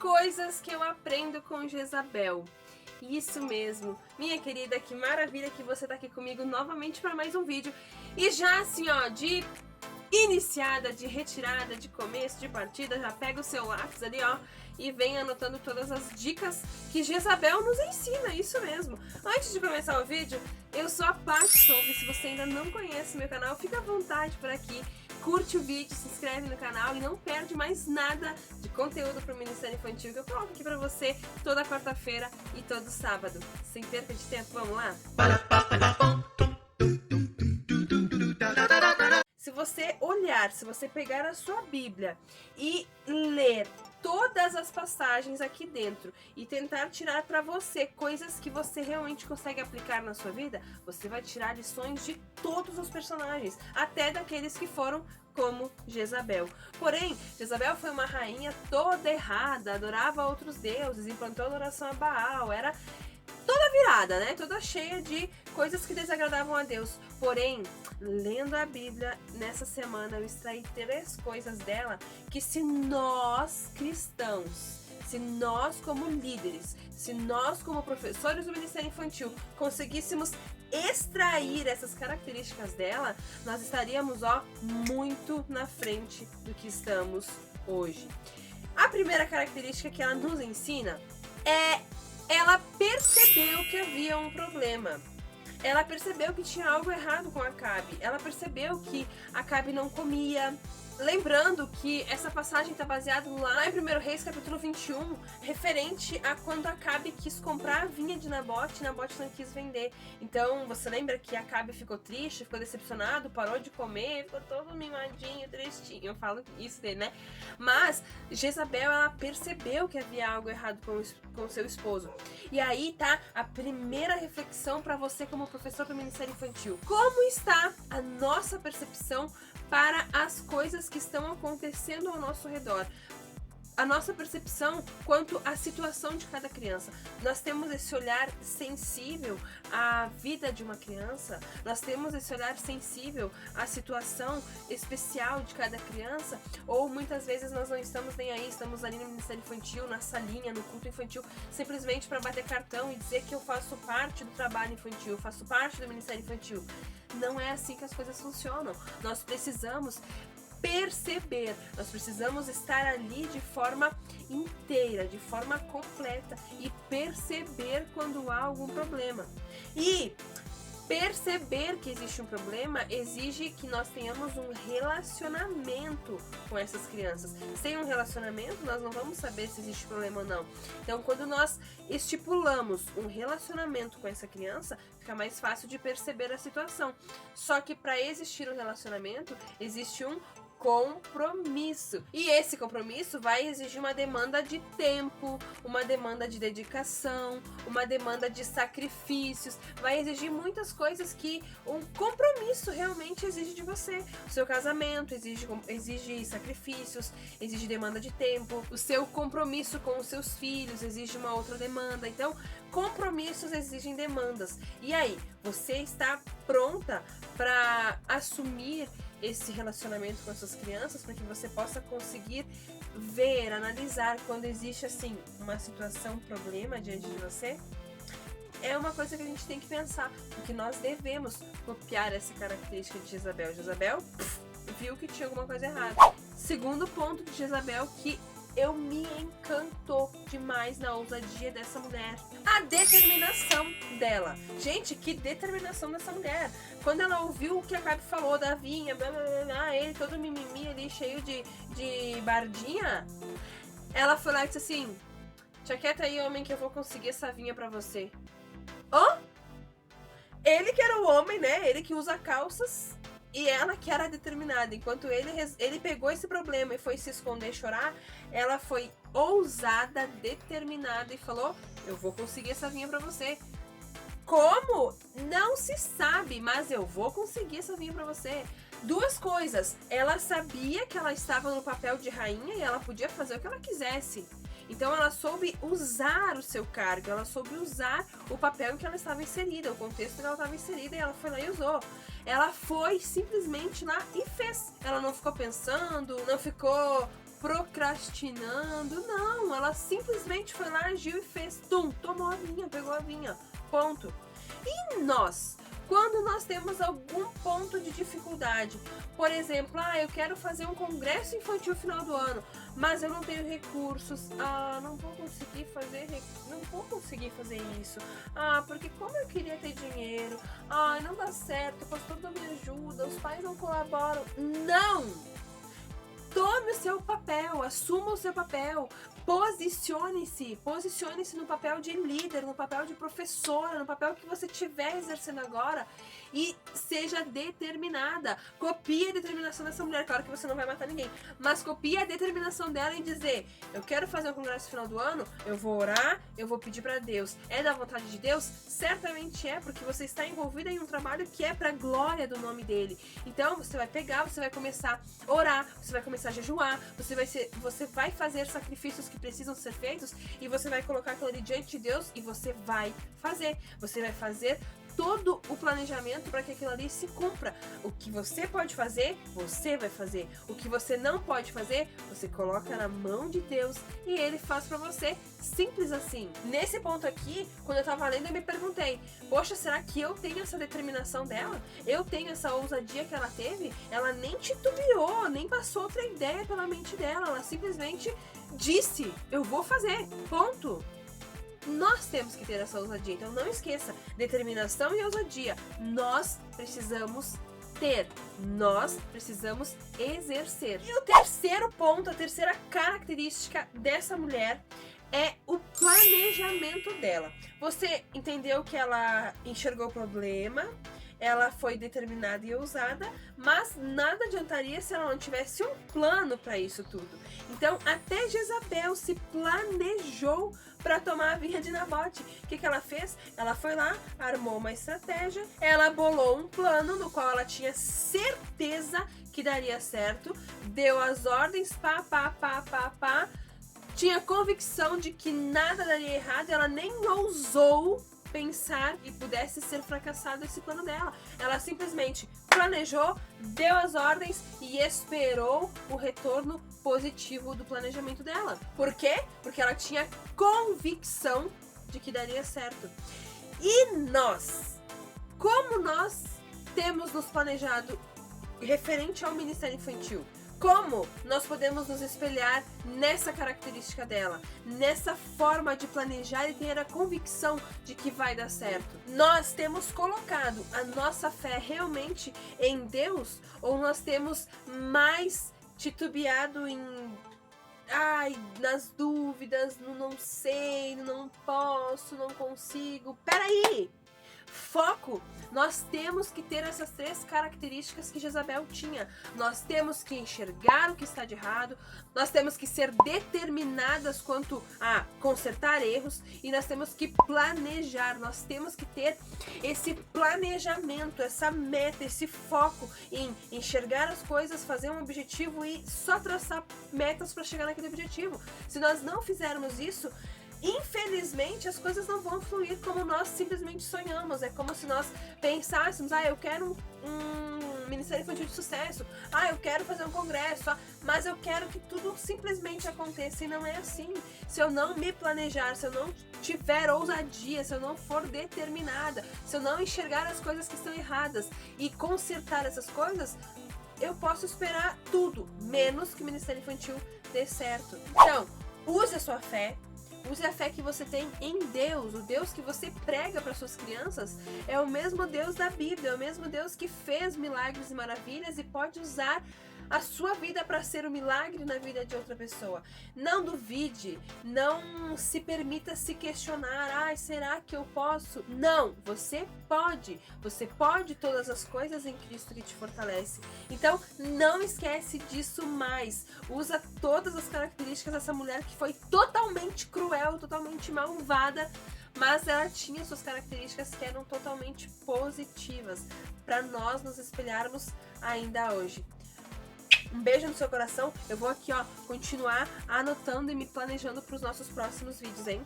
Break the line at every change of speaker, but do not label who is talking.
coisas que eu aprendo com Jezabel. Isso mesmo, minha querida, que maravilha que você tá aqui comigo novamente para mais um vídeo. E já assim, ó, de iniciada, de retirada, de começo, de partida, já pega o seu lápis ali, ó, e vem anotando todas as dicas que Jezabel nos ensina, isso mesmo. Antes de começar o vídeo, eu sou a Paty Souza. Se você ainda não conhece meu canal, fica à vontade por aqui. Curte o vídeo, se inscreve no canal e não perde mais nada de conteúdo para o Ministério Infantil que eu coloco aqui para você toda quarta-feira e todo sábado. Sem perca de tempo, vamos lá? Se você olhar, se você pegar a sua Bíblia e ler todas as passagens aqui dentro e tentar tirar para você coisas que você realmente consegue aplicar na sua vida, você vai tirar lições de todos os personagens, até daqueles que foram como Jezabel. Porém, Jezabel foi uma rainha toda errada, adorava outros deuses, implantou adoração a Baal, era toda virada, né? Toda cheia de coisas que desagradavam a Deus. Porém, lendo a Bíblia, nessa semana eu extraí 3 coisas dela que, se nós cristãos, se nós como líderes, se nós como professores do Ministério Infantil conseguíssemos extrair essas características dela, nós estaríamos, ó, muito na frente do que estamos hoje. A primeira característica que ela nos ensina é: ela percebeu que havia um problema. Ela percebeu que tinha algo errado com Acabe. Ela percebeu que Acabe não comia. Lembrando que essa passagem está baseada lá em 1 Reis, capítulo 21, referente a quando Acabe quis comprar a vinha de Nabote e Nabote não quis vender. Então, você lembra que Acabe ficou triste, ficou decepcionado, parou de comer, ficou todo mimadinho, tristinho. Eu falo isso dele, né? Mas Jezabel, ela percebeu que havia algo errado com seu esposo. E aí tá a primeira reflexão para você como professor do Ministério Infantil. Como está a nossa percepção para as coisas que estão acontecendo ao nosso redor? A nossa percepção quanto à situação de cada criança. Nós temos esse olhar sensível à vida de uma criança? Nós temos esse olhar sensível à situação especial de cada criança? Ou muitas vezes nós não estamos nem aí, estamos ali no Ministério Infantil, na salinha, no culto infantil, simplesmente para bater cartão e dizer que eu faço parte do trabalho infantil, eu faço parte do Ministério Infantil. Não é assim que as coisas funcionam. Nós precisamos perceber, nós precisamos estar ali de forma inteira, de forma completa, e perceber quando há algum problema. E perceber que existe um problema exige que nós tenhamos um relacionamento com essas crianças. Sem um relacionamento, nós não vamos saber se existe problema ou não. Então, quando nós estipulamos um relacionamento com essa criança, fica mais fácil de perceber a situação. Só que para existir um relacionamento, existe um compromisso. E esse compromisso vai exigir uma demanda de tempo, uma demanda de dedicação, uma demanda de sacrifícios. Vai exigir muitas coisas que um compromisso realmente exige de você. O seu casamento exige sacrifícios, exige demanda de tempo. O seu compromisso com os seus filhos exige uma outra demanda. Então, compromissos exigem demandas. E aí, você está pronta para assumir esse relacionamento com as suas crianças, para que você possa conseguir ver, analisar quando existe assim uma situação, um problema diante de você? É uma coisa que a gente tem que pensar, porque nós devemos copiar essa característica de Jezabel. Jezabel viu que tinha alguma coisa errada. Segundo ponto de Jezabel que eu me encantou demais na ousadia dessa mulher: a determinação dela. Gente, que determinação dessa mulher! Quando ela ouviu o que a Acabe falou da vinha, blá, blá, blá, blá, ele todo mimimi ali, cheio de bardinha, ela foi lá e disse assim: "Tia, quieta aí, homem, que eu vou conseguir essa vinha pra você." Hã? Ele que era o homem, né? Ele que usa calças. E ela que era determinada. Enquanto ele pegou esse problema e foi se esconder e chorar, ela foi ousada, determinada e falou: "Eu vou conseguir essa vinha pra você." Como? Não se sabe, mas eu vou conseguir essa vinha pra você. 2 coisas. Ela sabia que ela estava no papel de rainha e ela podia fazer o que ela quisesse. Então ela soube usar o seu cargo, ela soube usar o papel em que ela estava inserida, o contexto em que ela estava inserida, e ela foi lá e usou. Ela foi simplesmente lá e fez. Ela não ficou pensando, não ficou procrastinando. Não, ela simplesmente foi lá, agiu e fez. Tomou a vinha, pegou a vinha. Ponto. E nós? Quando nós temos algum ponto de dificuldade, por exemplo, eu quero fazer um congresso infantil final do ano, mas eu não tenho recursos, não vou conseguir fazer isso, porque como eu queria ter dinheiro, não dá certo, o pastor não me ajuda, os pais não colaboram. Não! Tome o seu papel, assuma o seu papel, posicione-se no papel de líder, no papel de professora, no papel que você estiver exercendo agora e seja determinada. Copie a determinação dessa mulher, claro que você não vai matar ninguém, mas copie a determinação dela em dizer: eu quero fazer um congresso no final do ano, eu vou orar, eu vou pedir para Deus. É da vontade de Deus? Certamente é, porque você está envolvida em um trabalho que é para a glória do nome dele. Então você vai pegar, você vai começar a orar, você vai começar a jejuar, você vai fazer sacrifícios que precisam ser feitos e você vai colocar aquilo ali diante de Deus e você vai fazer todo o planejamento para que aquilo ali se cumpra. O que você pode fazer, você vai fazer. O que você não pode fazer, você coloca na mão de Deus e ele faz para você. Simples assim. Nesse ponto aqui, quando eu tava lendo, eu me perguntei: poxa, será que eu tenho essa determinação dela? Eu tenho essa ousadia que ela teve? Ela nem titubeou, nem passou outra ideia pela mente dela. Ela simplesmente disse: eu vou fazer. Ponto. Nós temos que ter essa ousadia, então não esqueça, determinação e ousadia, nós precisamos ter, nós precisamos exercer. E o terceiro ponto, a terceira característica dessa mulher é o planejamento dela. Você entendeu que ela enxergou o problema, ela foi determinada e ousada, mas nada adiantaria se ela não tivesse um plano para isso tudo. Então, até Jezabel se planejou para tomar a vinha de Nabote. O que ela fez? Ela foi lá, armou uma estratégia, ela bolou um plano no qual ela tinha certeza que daria certo, deu as ordens, tinha convicção de que nada daria errado, ela nem ousou pensar que pudesse ser fracassado esse plano dela. Ela simplesmente planejou, deu as ordens e esperou o retorno positivo do planejamento dela. Por quê? Porque ela tinha convicção de que daria certo. E nós? Como nós temos nos planejado referente ao Ministério Infantil? Como nós podemos nos espelhar nessa característica dela, nessa forma de planejar e ter a convicção de que vai dar certo? Nós temos colocado a nossa fé realmente em Deus ou nós temos mais titubeado nas dúvidas, no não sei, no não posso, não consigo? Peraí! Foco! Nós temos que ter essas três características que Jezabel tinha. Nós temos que enxergar o que está de errado, nós temos que ser determinadas quanto a consertar erros e nós temos que planejar. Nós temos que ter esse planejamento, essa meta, esse foco em enxergar as coisas, fazer um objetivo e só traçar metas para chegar naquele objetivo. Se nós não fizermos isso, infelizmente as coisas não vão fluir como nós simplesmente sonhamos. É como se nós pensássemos: eu quero um Ministério Infantil de sucesso, eu quero fazer um congresso, mas eu quero que tudo simplesmente aconteça, e não é assim. Se eu não me planejar, se eu não tiver ousadia, se eu não for determinada, se eu não enxergar as coisas que estão erradas e consertar essas coisas, eu posso esperar tudo, menos que o Ministério Infantil dê certo. Então, use a sua fé. Use a fé que você tem em Deus. O Deus que você prega para suas crianças é o mesmo Deus da Bíblia, é o mesmo Deus que fez milagres e maravilhas e pode usar a sua vida para ser um milagre na vida de outra pessoa. Não duvide, não se permita se questionar: será que eu posso? Não, você pode todas as coisas em Cristo que te fortalece. Então não esquece disso mais. Usa todas as características dessa mulher que foi totalmente cruel, totalmente malvada, mas ela tinha suas características que eram totalmente positivas para nós nos espelharmos ainda hoje. Um beijo no seu coração. Eu vou aqui, continuar anotando e me planejando para os nossos próximos vídeos, hein?